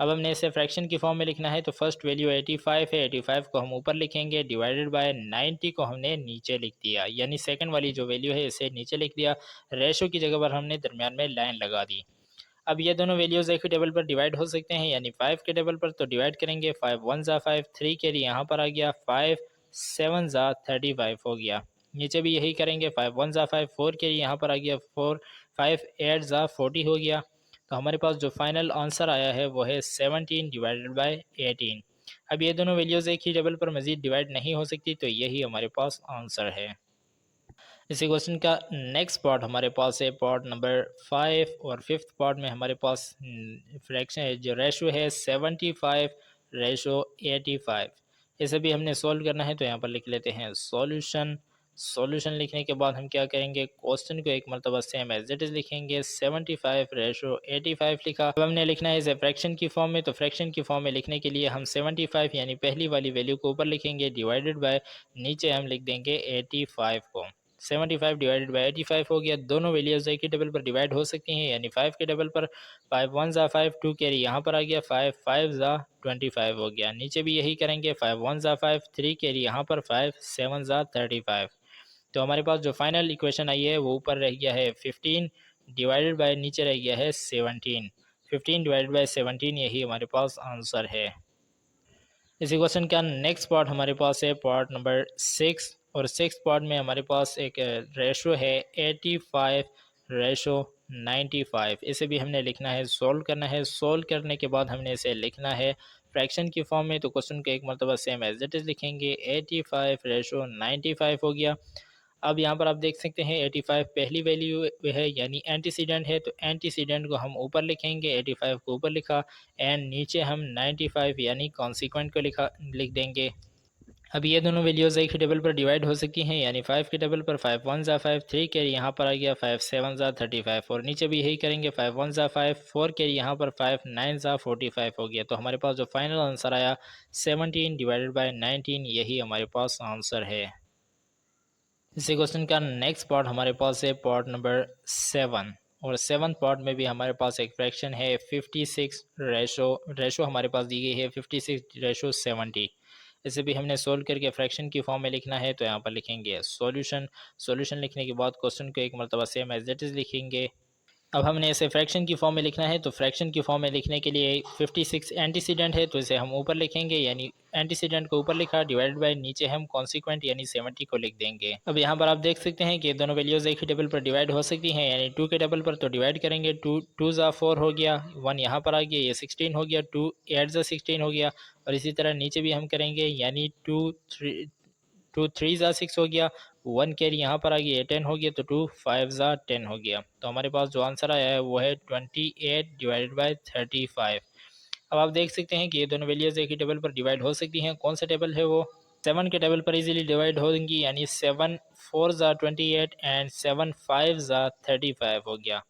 अब हमने इसे फ्रैक्शन की फॉर्म में लिखना है, तो फर्स्ट वैल्यू 85 है, 85 को हम ऊपर लिखेंगे, डिवाइडेड बाय 90 को हमने नीचे लिख दिया, यानी सेकंड वाली जो वैल्यू है इसे नीचे लिख दिया। रेशो की जगह पर हमने दरमियान में लाइन लगा दी। अब ये दोनों वैल्यूज़ एक ही टेबल पर डिवाइड हो सकते हैं, यानी 5 के टेबल पर तो डिवाइड करेंगे, 5 1 ज़ा 5, 3 के लिए यहाँ पर आ गया, 5 7 ज़ा 35 हो गया। नीचे भी यही करेंगे, 5 1 ज़ा 5, 4 के लिए यहाँ पर आ गया, 4 5 8 ज़ा 40 हो गया। तो हमारे पास जो फाइनल आंसर आया है वो है 17/18। अब ये दोनों वैल्यूज़ एक ही टेबल पर मज़ीद डिवाइड नहीं हो सकती, तो यही हमारे पास आंसर है। इसी क्वेश्चन का नेक्स्ट पार्ट हमारे पास है पार्ट नंबर 5, और फिफ्थ पार्ट में हमारे पास फ्रैक्शन जो रेशो है 75:85। इसे भी हमने सॉल्व करना है, तो यहाँ पर लिख लेते हैं सॉल्यूशन। सॉल्यूशन लिखने के बाद हम क्या करेंगे, क्वेश्चन को एक मरतबा सेम एज इट इज लिखेंगे, 75:85 लिखा। अब हमने लिखना है इसे फ्रैक्शन की फॉर्म में, तो फ्रैक्शन की फॉर्म में लिखने के लिए हम 75 यानी पहली वाली वैल्यू को ऊपर लिखेंगे, डिवाइडेड बाय नीचे हम लिख देंगे 85 को। 75 डिवाइडेड बाई 85 हो गया। दोनों वैल्यूज एक ही टेबल पर डिवाइड हो सकती हैं, यानी 5 के टेबल पर 5 1 ज़ा 5, 2 कैरी यहाँ पर आ गया, 5 5 ज़ा 25 हो गया। नीचे भी यही करेंगे, 5 1 ज़ा 5, 3 कैरी यहाँ पर 5 7 ज़ा 35। तो हमारे पास जो फाइनल इक्वेशन आई है वो ऊपर रह गया है 15 डिवाइडेड बाय नीचे रह गया है 17। 15 डिवाइडेड बाय 17 यही हमारे पास आंसर है। इसी क्वेश्चन का नेक्स्ट पार्ट हमारे पास है पार्ट नंबर 6, और 6 पार्ट में हमारे पास एक रेशो है 85/95। इसे भी हमने लिखना है, सोल्व करना है। सोल्व करने के बाद हमने इसे लिखना है फ्रैक्शन की फॉर्म में। तो क्वेश्चन को एक मरतबा सेम एज इट इज़ लिखेंगे, 85/95 हो गया। अब यहाँ पर आप देख सकते हैं 85 पहली वैल्यू है यानी एंटीसीडेंट है, तो एंटीसीडेंट को हम ऊपर लिखेंगे, 85 को ऊपर लिखा, एंड नीचे हम 95 यानी कॉन्सिक्वेंट को लिख देंगे। अब ये दोनों वैल्यूज़ एक ही टेबल पर डिवाइड हो सकती हैं, यानी 5 के टेबल पर 5 1 ज़ा 5, 3 कैरी यहाँ पर आ गया, 5 7 ज़ा 35, और नीचे भी यही करेंगे, 5 1 ज़ा 5, 4 कैरी यहाँ पर 5 9 ज़ा 45 हो गया। तो हमारे पास जो फाइनल आंसर आया 17 डिवाइडेड बाई 19, यही हमारे पास आंसर है। इसी क्वेश्चन का नेक्स्ट पार्ट हमारे पास है पार्ट नंबर 7, और 7 पार्ट में भी हमारे पास एक फ्रैक्शन है 56 रेशो हमारे पास दी गई है 56/70। इसे भी हमने सोल्व करके फ्रैक्शन की फॉर्म में लिखना है, तो यहाँ पर लिखेंगे सॉल्यूशन। सॉल्यूशन लिखने के बाद क्वेश्चन को एक मरतबा सेम एज इट इज़ लिखेंगे। अब हमने इसे फ्रैक्शन की फॉर्म में लिखना है, तो फ्रैक्शन की फॉर्म में लिखने के लिए 56 एंटीसीडेंट है, तो इसे हम ऊपर लिखेंगे, यानी एंटीसीडेंट को ऊपर लिखा, डिवाइडेड बाय नीचे हम कॉन्सिक्वेंट यानी 70 को लिख देंगे। अब यहाँ पर आप देख सकते हैं कि दोनों वैल्यूज एक ही टेबल पर डिवाइड हो सकती हैं, यानी 2 के टेबल पर तो डिवाइड करेंगे, 2 ज़ा 4 हो गया, 1 यहाँ पर आ गया, ये 16 हो गया, 2 8 ज़ा 16 हो गया, और इसी तरह नीचे भी हम करेंगे, यानी 2 3 ज़ा 6 हो गया, 1 कैरी यहाँ पर आ गया, ये 10 हो गया, तो 2 5 ज़ा 10 हो गया। तो हमारे पास जो आंसर आया है वो है 28 डिवाइडेड बाई 35। अब आप देख सकते हैं कि ये दोनों वैल्यूज एक ही टेबल पर डिवाइड हो सकती हैं। कौन सा टेबल है वो? 7 के टेबल पर इजीली डिवाइड होंगी, यानी 7 4 ज़ा 28 एंड 7 5 ज़ा 35 हो गया।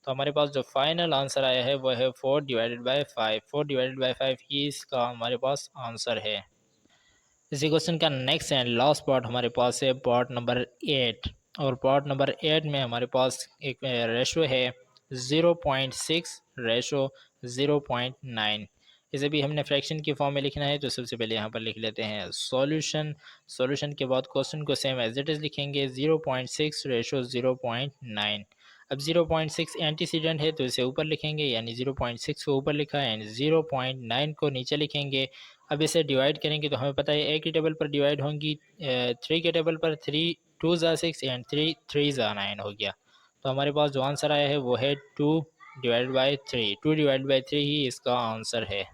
तो हमारे पास जो फाइनल आंसर आया है वो है 4 डिवाइडेड बाई 5। 4 डिवाइडेड बाई 5 ही इसका हमारे पास आंसर है। इसी क्वेश्चन का नेक्स्ट एंड लास्ट पार्ट हमारे पास है पार्ट नंबर 8, और पार्ट नंबर 8 में हमारे पास एक रेशो है 0.6 रेशो 0.9। इसे भी हमने फ्रैक्शन की फॉर्म में लिखना है, तो सबसे पहले यहाँ पर लिख लेते हैं सॉल्यूशन। सॉल्यूशन के बाद क्वेश्चन को सेम एज इट इज़ लिखेंगे, 0.6 रेशो 0.9। अब 0.6 एंटीसीडेंट है, तो इसे ऊपर लिखेंगे, यानी 0.6 को ऊपर लिखा है, एंड 0.9 को नीचे लिखेंगे। अब इसे डिवाइड करेंगे, तो हमें पता है एक ही टेबल पर डिवाइड होंगी, 3 के टेबल पर 3 2 ज़ा 6 एंड 3 3 ज़ा 9 हो गया। तो हमारे पास जो आंसर आया है वो है 2 डिवाइड बाई 3। 2 डिवाइड बाई 3 ही इसका आंसर है।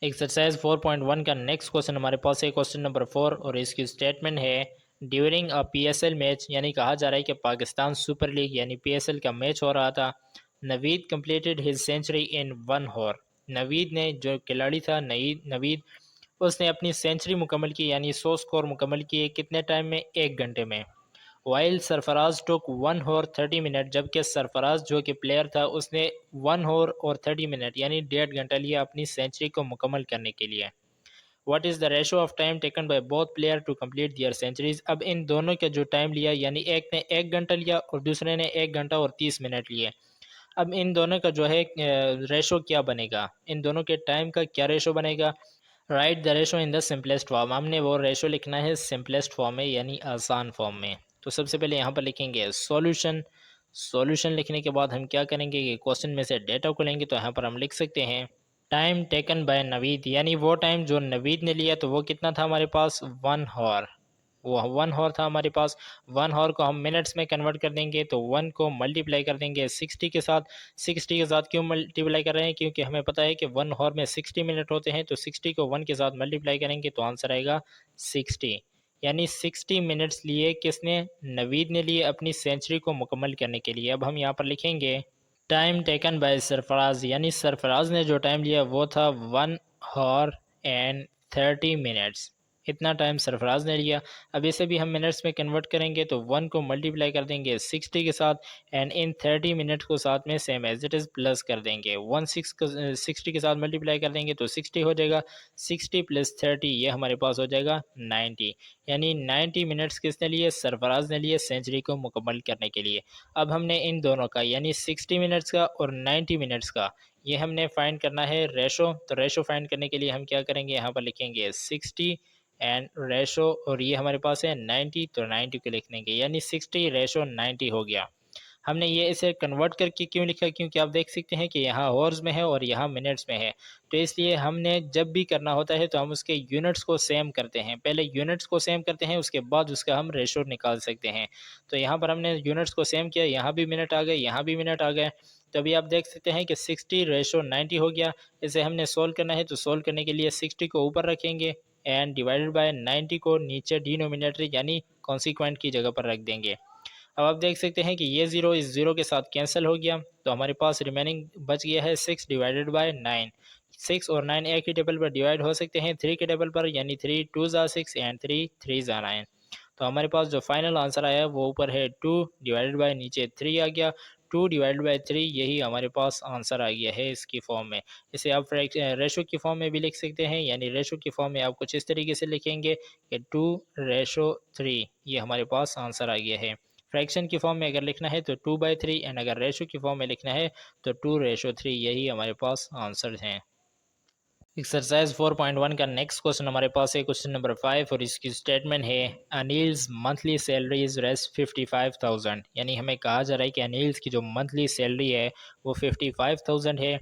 एक्सरसाइज 4.1 का नेक्स्ट क्वेश्चन हमारे पास है क्वेश्चन नंबर 4, और इसकी स्टेटमेंट है, ड्यूरिंग अ पीएसएल मैच, यानी कहा जा रहा है कि पाकिस्तान सुपर लीग यानी पीएसएल का मैच हो रहा था, नवीद कंप्लीटेड हिज सेंचुरी इन 1 होर। नवीद ने, जो खिलाड़ी था नवीद, उसने अपनी सेंचुरी मुकम्मल की, यानी 100 स्कोर मुकम्मल किए कितने टाइम में? 1 घंटे में। वाइल सरफराज टुक 1 होर 30 मिनट, जबकि सरफराज जो कि प्लेयर था उसने 1 होर और 30 मिनट यानी 1.5 घंटा लिया अपनी सेंचुरी को मुकम्मल करने के लिए। What is the ratio of time taken by both player to complete their centuries. अब इन दोनों का जो टाइम लिया, यानी एक ने 1 घंटा लिया और दूसरे ने 1 घंटा और 30 मिनट लिए। अब इन दोनों का जो है रेशो क्या बनेगा, इन दोनों के टाइम का क्या रेशो बनेगा? Right the ratio in the simplest form. हमने वो रेशो लिखना है सिंपलेस्ट फॉर्म में, यानी आसान फॉर्म में। तो सबसे पहले यहाँ पर लिखेंगे सॉल्यूशन। सॉल्यूशन लिखने के बाद हम क्या करेंगे कि क्वेश्चन में से डेटा को लेंगे, तो यहाँ पर हम लिख सकते हैं टाइम टेकन बाय नवीद, यानी वो टाइम जो नवीद ने लिया, तो वो कितना था हमारे पास? 1 हॉर। वो 1 हॉर था हमारे पास। 1 हॉर को हम मिनट्स में कन्वर्ट कर देंगे, तो 1 को मल्टीप्लाई कर देंगे 60 के साथ। 60 के साथ क्यों मल्टीप्लाई कर रहे हैं? क्योंकि हमें पता है कि 1 हॉर में 60 मिनट होते हैं, तो 60 को 1 के साथ मल्टीप्लाई करेंगे तो आंसर आएगा 60। यानी 60 मिनट्स लिए किसने? नवीद ने लिए अपनी सेंचुरी को मुकम्मल करने के लिए। अब हम यहाँ पर लिखेंगे टाइम टेकन बाय सरफराज, यानी सरफराज ने जो टाइम लिया वो था 1 हॉर एंड 30 मिनट्स। इतना टाइम सरफराज ने लिया। अब इसे भी हम मिनट्स में कन्वर्ट करेंगे, तो 1 को मल्टीप्लाई कर देंगे 60 के साथ, एंड इन 30 मिनट्स को साथ में same as it is plus कर देंगे। 60 के साथ मल्टीप्लाई कर देंगे तो 60 हो जाएगा। 60 + 30 ये हमारे पास हो जाएगा 90। यानी 90 मिनट्स किसने लिए? सरफराज ने लिए सेंचुरी को मुकम्मल करने के लिए। अब हमने इन दोनों का, यानी 60 मिनट्स का और 90 मिनट्स का, ये हमने फाइंड करना है रेशो। तो रेशो फाइंड करने के लिए हम क्या करेंगे, यहाँ पर लिखेंगे 60 एंड रेशो, और ये हमारे पास है 90, तो 90 को लिख देंगे, यानी 60:90 हो गया। हमने ये इसे कन्वर्ट करके क्यों लिखा, क्योंकि आप देख सकते हैं कि यहाँ हॉर्स में है और यहाँ मिनट्स में है, तो इसलिए हमने जब भी करना होता है तो हम उसके यूनिट्स को सेम करते हैं, पहले यूनिट्स को सेम करते हैं, उसके बाद उसका हम रेशो निकाल सकते हैं। तो यहाँ पर हमने यूनिट्स को सेम किया, यहाँ भी मिनट आ गए, यहाँ भी मिनट आ गए, तो अभी आप देख सकते हैं कि 60:90 हो गया। इसे हमने सोल्व करना है, तो सोल्व करने के लिए 60 को ऊपर रखेंगे एंड डिवाइडेड बाय 90 को नीचे डिनोमिनेटर यानी कॉन्सिक्वेंट की जगह पर रख देंगे। अब आप देख सकते हैं कि ये ज़ीरो इस ज़ीरो के साथ कैंसिल हो गया, तो हमारे पास रिमेनिंग बच गया है 6/9। 6 और 9 एक ही टेबल पर डिवाइड हो सकते हैं 3 के टेबल पर, यानी 3 2 ज़ा 6 एंड 3 3 ज़ा 9। तो हमारे पास जो फाइनल आंसर आया वो ऊपर है 2/, नीचे 3 आ गया, 2/3, यही हमारे पास आंसर आ गया है इसकी फॉर्म में। इसे आप रेशो की फॉर्म में भी लिख सकते हैं, यानी रेशो की फॉर्म में आप कुछ इस तरीके से लिखेंगे कि 2:3, ये हमारे पास आंसर आ गया है। फ्रैक्शन की फॉर्म में अगर लिखना है तो 2/3, एंड अगर रेशो की फॉर्म में लिखना है तो 2:3, यही हमारे पास आंसर हैं। एक्सरसाइज 4.1 का नेक्स्ट क्वेश्चन हमारे पास है क्वेश्चन नंबर 5, और इसकी स्टेटमेंट है अनिल्स मंथली सैलरी इज रेस 55,000, यानी हमें कहा जा रहा है कि अनिल्स की जो मंथली सैलरी है वो 55,000 है।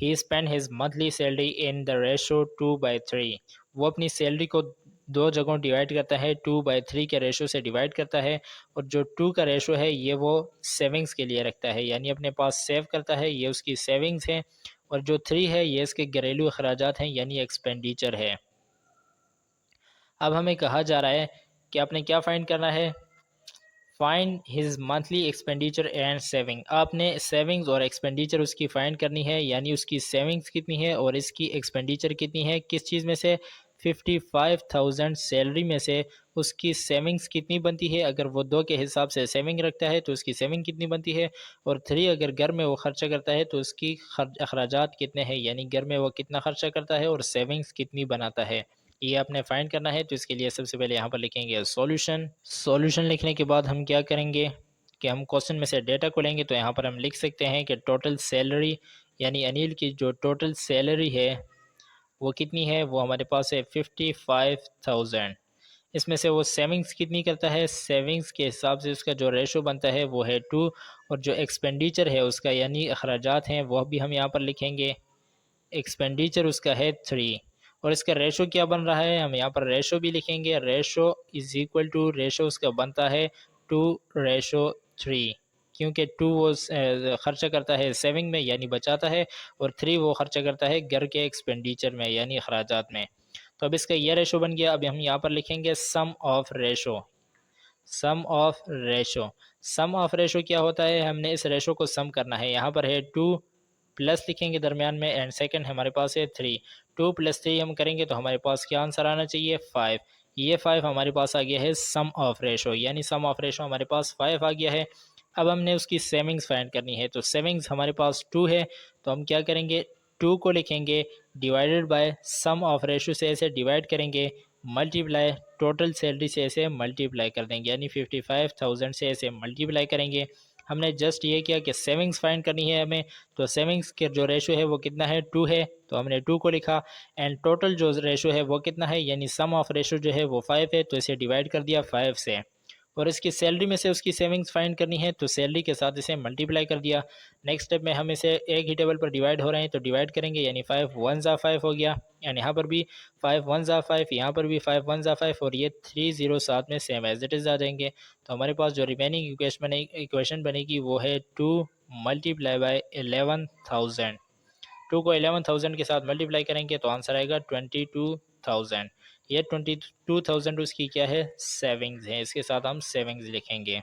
He spend his monthly salary in the ratio 2/3, वो अपनी सैलरी को दो जगहों डिवाइड करता है, 2/3 के रेशो से डिवाइड करता है, और जो 2 का रेशो है ये वो सेविंग्स के लिए रखता है, यानी अपने पास सेव करता है, ये उसकी सेविंग्स है, और जो 3 है ये इसके घरेलू अखराजात हैं, यानी एक्सपेंडिचर है। अब हमें कहा जा रहा है कि आपने क्या फाइंड करना है, find his monthly expenditure and saving. आपने सेविंग्स और एक्सपेंडिचर उसकी फाइंड करनी है, यानी उसकी सेविंग्स कितनी है और इसकी एक्सपेंडिचर कितनी है, किस चीज़ में से, 55,000 सैलरी में से उसकी सेविंग्स कितनी बनती है, अगर वो 2 के हिसाब से सेविंग रखता है तो उसकी सेविंग कितनी बनती है, और 3 अगर घर में वो खर्चा करता है तो उसकी अखराजात कितने हैं, यानी घर में वो कितना खर्चा करता है और सेविंग्स कितनी बनाता है, ये आपने फाइंड करना है। तो इसके लिए सबसे पहले यहाँ पर लिखेंगे सॉल्यूशन। सॉल्यूशन लिखने के बाद हम क्या करेंगे कि हम क्वेश्चन में से डेटा को लेंगे, तो यहाँ पर हम लिख सकते हैं कि टोटल सैलरी, यानी अनिल की जो टोटल सैलरी है वो कितनी है, वो हमारे पास है 55,000। इसमें से वो सेविंग्स कितनी करता है, सेविंग्स के हिसाब से उसका जो रेशो बनता है वो है 2, और जो एक्सपेंडिचर है उसका यानी अखराजात हैं वह भी हम यहाँ पर लिखेंगे, एक्सपेंडिचर उसका है 3, और इसका रेशो क्या बन रहा है, हम यहाँ पर रेशो भी लिखेंगे, ratio is equal to, ratio उसका बनता है 2:3, क्योंकि 2 वो खर्चा करता है सेविंग में यानी बचाता है, और 3 वो खर्चा करता है घर के एक्सपेंडिचर में यानी अखराजात में। तो अब इसका यह रेशो बन गया। अब हम यहाँ पर लिखेंगे sum of ratio. Sum of ratio, sum of ratio क्या होता है, हमने इस रेशो को सम करना है, यहाँ पर है 2 प्लस लिखेंगे दरमियान में, एंड सेकंड हमारे पास है 3, 2 + 3 हम करेंगे तो हमारे पास क्या आंसर आना चाहिए, 5। ये 5 हमारे पास आ गया है सम ऑफ रेशो, यानी सम ऑफ रेशो हमारे पास 5 आ गया है। अब हमने उसकी सेविंग्स फाइंड करनी है, तो सेविंग्स हमारे पास 2 है, तो हम क्या करेंगे, 2 को लिखेंगे divided by sum of ratio से ऐसे डिवाइड करेंगे, मल्टीप्लाई टोटल सैलरी से ऐसे मल्टीप्लाई कर देंगे, यानी 55,000 से ऐसे मल्टीप्लाई करेंगे। हमने जस्ट ये किया कि सेविंग्स फाइंड करनी है हमें, तो सेविंग्स के जो रेशो है वो कितना है, 2 है, तो हमने 2 को लिखा, एंड टोटल जो रेशो है वो कितना है, यानी सम ऑफ रेशो जो है वो 5 है, तो इसे डिवाइड कर दिया 5 से, और इसकी सैलरी में से उसकी सेविंग्स फाइंड करनी है, तो सैलरी के साथ इसे मल्टीप्लाई कर दिया। नेक्स्ट स्टेप में हम इसे एक ही टेबल पर डिवाइड हो रहे हैं तो डिवाइड करेंगे, यानी 5 1 ज़ा 5 हो गया, एंड यहाँ पर भी 5 1 ज़ा 5, यहाँ पर भी 5 1 ज़ा 5, और ये 3 0 साथ में सेम एज इट इज़ आ जाएंगे। तो हमारे पास जो रिमेनिंग इक्वेशन बनेगी वो है 2 × 11,000। 2 को 11,000 के साथ मल्टीप्लाई करेंगे तो आंसर आएगा 22,000। ये 22,000 उसकी क्या है, सेविंग्स है, इसके साथ हम सेविंग्स लिखेंगे।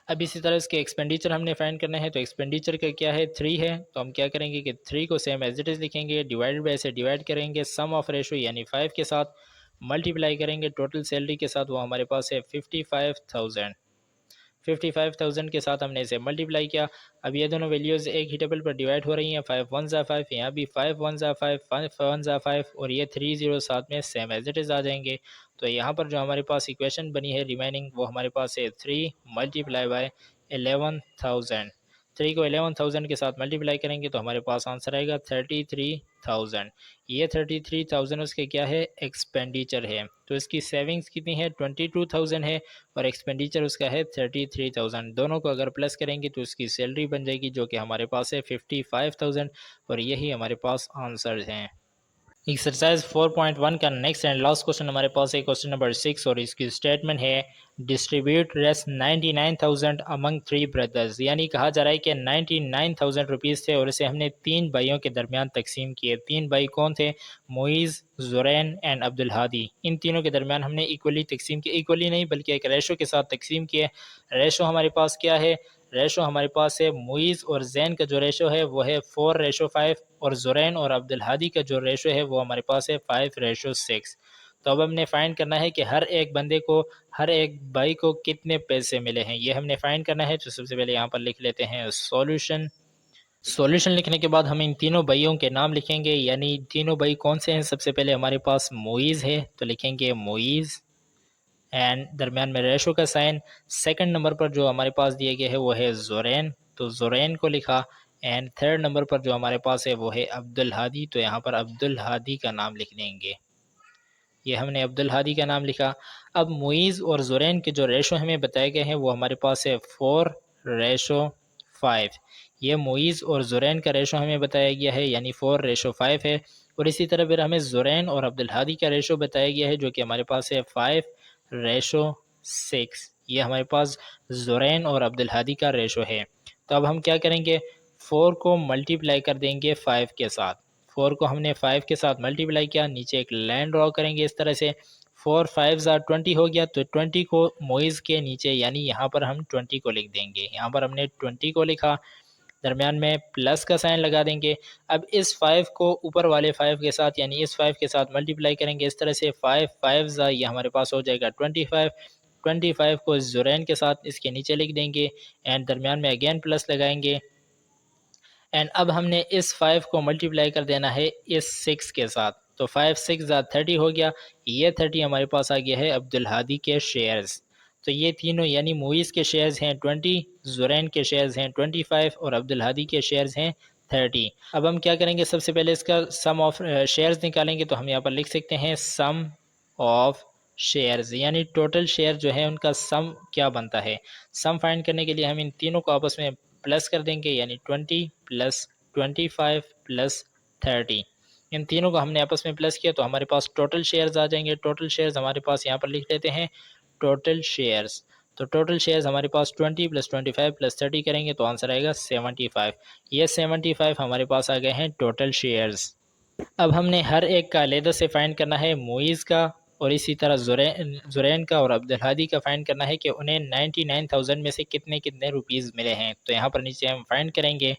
अब इसी तरह इसके एक्सपेंडिचर हमने फाइंड करना है, तो एक्सपेंडिचर का क्या है, 3 है, तो हम क्या करेंगे कि 3 को सेम एज इट इज़ लिखेंगे, डिवाइडेड बाय से डिवाइड करेंगे, सम ऑफ रेशो यानी 5 के साथ मल्टीप्लाई करेंगे टोटल सैलरी के साथ, वो हमारे पास है 55,000। 55,000 के साथ हमने इसे मल्टीप्लाई किया। अब ये दोनों वैल्यूज़ एक ही टेबल पर डिवाइड हो रही हैं, 5 1 ज़ा 5, यहाँ भी 5 1 ज़ा 5, 5 1 ज़ा 5, और ये 3 0 साथ में सेम एज इट इज़ आ जाएंगे। तो यहाँ पर जो हमारे पास इक्वेशन बनी है रिमेनिंग वो हमारे पास है 3 × 11,000। 3 को 11,000 के साथ मल्टीप्लाई करेंगे तो हमारे पास आंसर आएगा 33,000। 33,000। ये 33,000 उसके क्या है, एक्सपेंडिचर है। तो इसकी सेविंग्स कितनी है, 22,000 है, और एक्सपेंडिचर उसका है 33,000। दोनों को अगर प्लस करेंगे तो उसकी सैलरी बन जाएगी, जो कि हमारे पास है 55,000। और यही हमारे पास आंसर हैं। एक्सरसाइज 4.1 का नेक्स्ट एंड लास्ट क्वेश्चन हमारे पास है क्वेश्चन नंबर 6, और इसकी स्टेटमेंट है डिस्ट्रीब्यूट रेस्ट 99,000 अमंग 3 ब्रदर्स। यानी कहा जा रहा है कि 99,000 रुपीज़ थे और इसे हमने 3 भाइयों के दरमियान तकसीम किए। 3 भाई कौन थे, मोइज़, ज़ुरैन एंड अब्दुल हादी। इन तीनों के दरमियान हमने इक्वली तकसीम की, इक्वली नहीं बल्कि एक रेशो के साथ तकसीम किए। रेशो हमारे पास क्या है, रेशो हमारे पास है मुइज़ और जैन का जो रेशो है वो है 4:5, और ज़ुरैन और अब्दुल हादी का जो रेशो है वो हमारे पास है 5:6। तो अब हमने फाइंड करना है कि हर एक बंदे को, हर एक भाई को कितने पैसे मिले हैं, ये हमने फाइंड करना है। तो सबसे पहले यहाँ पर लिख लेते हैं सॉल्यूशन। सॉल्यूशन लिखने के बाद हम इन तीनों भाइयों के नाम लिखेंगे, यानी तीनों भाई कौन से हैं। सबसे पहले हमारे पास मोइज़ है, तो लिखेंगे मोइज़ एंड दरमियान में रेशो का साइन। सेकंड नंबर पर जो हमारे पास दिए गए है वो है ज़ुरैन, तो ज़ुरैन को लिखा। एंड थर्ड नंबर पर जो हमारे पास है वो है अब्दुल हादी, तो यहाँ पर अब्दुल हादी का नाम लिख देंगे। ये हमने अब्दुल हादी का नाम लिखा। अब मुइज़ और ज़ुरैन के जो रेशो हमें बताए गए हैं वो हमारे पास है 4:5। ये मुइज़ और ज़ुरैन का रेशो हमें बताया गया है, यानी 4:5 है। और इसी तरह फिर हमें ज़ुरैन और अब्दुल हादी का रेशो बताया गया है, जो कि हमारे पास है 5:6। ये हमारे पास ज़ुरैन और अब्दुल हादी का रेशो है। तो अब हम क्या करेंगे, 4 को मल्टीप्लाई कर देंगे 5 के साथ। 4 को हमने 5 के साथ मल्टीप्लाई किया, नीचे एक लाइन ड्रॉ करेंगे इस तरह से। 4 5 20 हो गया, तो 20 को मोइज़ के नीचे, यानी यहाँ पर हम 20 को लिख देंगे। यहाँ पर हमने 20 को लिखा, दरमियान में प्लस का साइन लगा देंगे। अब इस 5 को ऊपर वाले 5 के साथ, यानी इस 5 के साथ मल्टीप्लाई करेंगे इस तरह से। 5 5 ये हमारे पास हो जाएगा 25। 25 को ज़ुरैन के साथ इसके नीचे लिख देंगे एंड दरमियान में अगेन प्लस लगाएंगे। एंड अब हमने इस 5 को मल्टीप्लाई कर देना है इस 6 के साथ, तो 5 6 30 हो गया। ये 30 हमारे पास आ गया है अब्दुल हादी के शेयर्स। तो ये तीनों यानी मुइज़ के शेयर्स हैं 20, ज़ुरैन के शेयर्स हैं 25 और अब्दुल हादी के शेयर्स हैं 30। अब हम क्या करेंगे, सबसे पहले इसका सम ऑफ शेयर्स निकालेंगे। तो हम यहाँ पर लिख सकते हैं सम ऑफ शेयर्स, यानी टोटल शेयर जो है उनका सम क्या बनता है। सम फाइंड करने के लिए हम इन तीनों को आपस में प्लस कर देंगे, यानी 20 प्लस 25 प्लस 30। इन तीनों को हमने आपस में प्लस किया तो हमारे पास टोटल शेयर्स आ जाएंगे। टोटल शेयर्स हमारे पास यहाँ पर लिख लेते हैं टोटल शेयर्स। तो टोटल शेयर्स हमारे पास 20 प्लस 25 प्लस 30 करेंगे तो आंसर आएगा 75। ये 75 हमारे पास आ गए हैं टोटल शेयर्स। अब हमने हर एक का अलहदा से फाइंड करना है, मुइज़ का और इसी तरह ज़ुरैन का और अब्दुल हादी का फाइंड करना है कि उन्हें 99,000 में से कितने कितने रुपीज़ मिले हैं। तो यहाँ पर नीचे हम फाइंड करेंगे।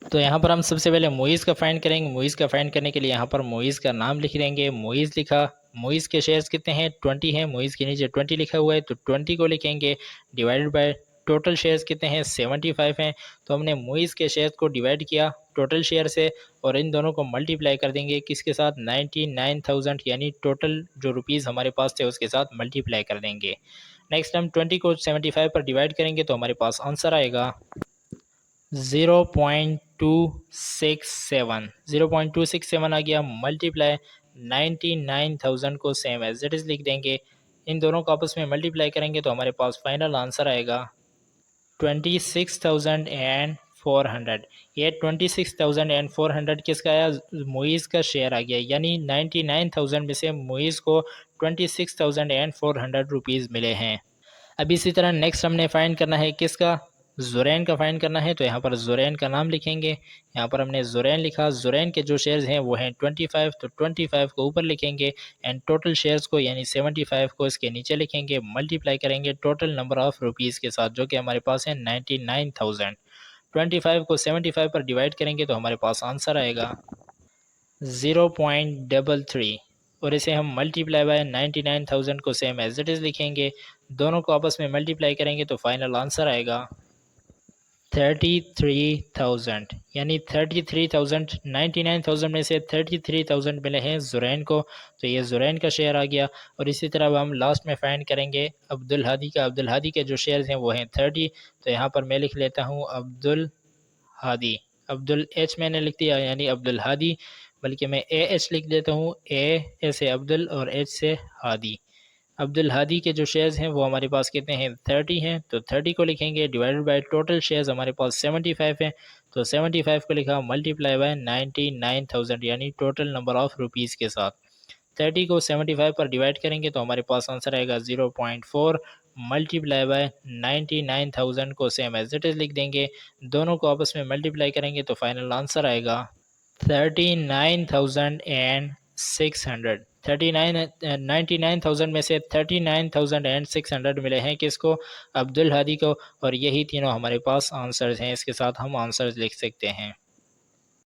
तो यहाँ पर हम सबसे पहले मुइज़ का फाइंड करेंगे। मुइज़ का फाइंड करने के लिए यहाँ पर मुइज़ का नाम लिख देंगे। मुइज़ लिखा, मुइज़ के शेयर्स कितने हैं 20 हैं, मुइज़ के नीचे 20 लिखा हुआ है तो 20 को लिखेंगे डिवाइडेड बाय टोटल शेयर्स कितने हैं 75 हैं। तो हमने मुइज़ के शेयर्स को डिवाइड किया टोटल शेयर से और इन दोनों को मल्टीप्लाई कर देंगे किसके साथ 99,000, यानी टोटल जो रुपीज़ हमारे पास थे उसके साथ मल्टीप्लाई कर देंगे। नेक्स्ट हम 20 को 75 पर डिवाइड करेंगे तो हमारे पास आंसर आएगा 0.267। 0.267 आ गया, मल्टीप्लाई 99,000 को सेम एज इट इज़ लिख देंगे। इन दोनों को आपस में मल्टीप्लाई करेंगे तो हमारे पास फाइनल आंसर आएगा 26,400। ये 26,400 किसका आया, मुइज़ का शेयर आ गया, यानी 99,000 में से मुइज़ को 26,400 रुपीज़ मिले हैं। अब इसी तरह नेक्स्ट हमने फाइंड करना है किसका, ज़ुरैन का फाइंड करना है। तो यहाँ पर ज़ुरैन का नाम लिखेंगे। यहाँ पर हमने ज़ुरैन लिखा, ज़ुरैन के जो शेयर्स हैं वो हैं 25, तो 25 को ऊपर लिखेंगे एंड टोटल शेयर्स को यानी 75 को इसके नीचे लिखेंगे, मल्टीप्लाई करेंगे टोटल नंबर ऑफ़ रुपीज़ के साथ जो कि हमारे पास है 99,000। 25 को 75 पर डिवाइड करेंगे तो हमारे पास आंसर आएगा 0.33 और इसे हम मल्टीप्लाई बाय 99,000 को सेम एज इट इज़ लिखेंगे। दोनों को आपस में मल्टीप्लाई करेंगे तो फाइनल आंसर आएगा 33,000, यानी 33,000। 99,000 में से 33,000 मिले हैं ज़ुरैन को, तो ये ज़ुरैन का शेयर आ गया। और इसी तरह अब हम लास्ट में फाइंड करेंगे अब्दुल हादी का। अब्दुल हादी के जो शेयर्स हैं वो हैं 30, तो यहाँ पर मैं लिख लेता हूँ अब्दुल हादी। अब्दुल एच मैंने लिख दिया, यानी अब्दुल हादी बल्कि मैं AH लिख देता हूँ। A से अब्दुल और H से हादी। अब्दुल हादी के जो शेयर्स हैं वो हमारे पास कितने हैं, 30 हैं, तो 30 को लिखेंगे डिवाइडेड बाय टोटल शेयर्स हमारे पास 75 हैं, तो 75 को लिखा मल्टीप्लाई बाय 99,000 यानी टोटल नंबर ऑफ रुपीज़ के साथ। 30 को 75 पर डिवाइड करेंगे तो हमारे पास आंसर आएगा 0.4 मल्टीप्लाई बाय 99,000 को सेम एज इट इज़ लिख देंगे। दोनों को आपस में मल्टीप्लाई करेंगे तो फाइनल आंसर आएगा 39,600। 99,000 में से 39,600 मिले हैं किसको, अब्दुल हादी को, और यही तीनों हमारे पास आंसर्स हैं। इसके साथ हम आंसर्स लिख सकते हैं।